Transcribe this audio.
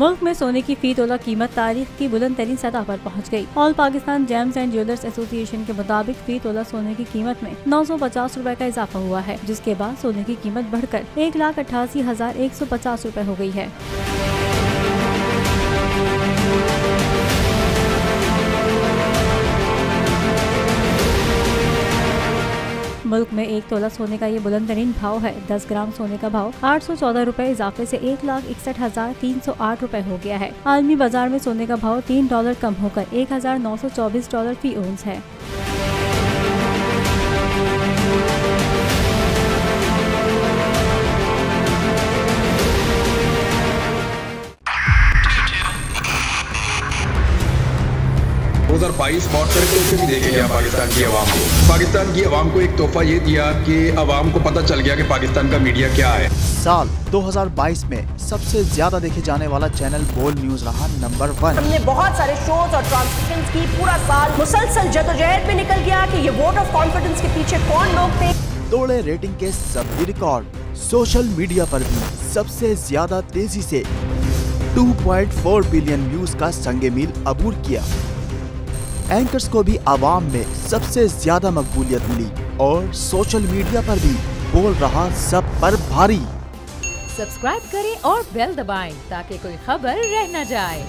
मुल्क में सोने की फी तोला कीमत तारीख की बुलंद तरीन सतह पर पहुँच गयी। All Pakistan James and jewellers association के मुताबिक फी तोला सोने की कीमत में 950 रुपए का इजाफा हुआ है, जिसके बाद सोने की कीमत बढ़कर 1,88,150 रुपए हो गई है। मुल्क में 1 तोला सोने का ये बुलंद तरीन भाव है। 10 ग्राम सोने का भाव 814 रुपए इजाफे से 1,61,308 रुपए हो गया है। आलमी बाजार में सोने का भाव $3 कम होकर $1,924 फी औंस है। बहुत भी देखे गया पाकिस्तान की आवाम को। पाकिस्तान की आवाम को एक तोहफा ये दिया कि आवाम को पता चल गया कि पाकिस्तान का मीडिया क्या है। साल 2022 में सबसे ज्यादा देखे जाने वाला चैनल बोल न्यूज रहा नंबर 1। हमने बहुत सारे शोज और ट्रांसमिशंस की, पूरा साल मुसलसल जदोजहद में निकल गया कि ये वोट ऑफ कॉन्फिडेंस के पीछे कौन लोग थे। तोड़े रेटिंग के सभी रिकॉर्ड। सोशल मीडिया पर भी सबसे ज्यादा तेजी से 2.4 बिलियन व्यूज का संगे मील अबूर किया। एंकर्स को भी आवाम में सबसे ज्यादा मकबूलियत मिली और सोशल मीडिया पर भी बोल रहा सब पर भारी। सब्सक्राइब करें और बेल दबाएं ताकि कोई खबर रह न जाए।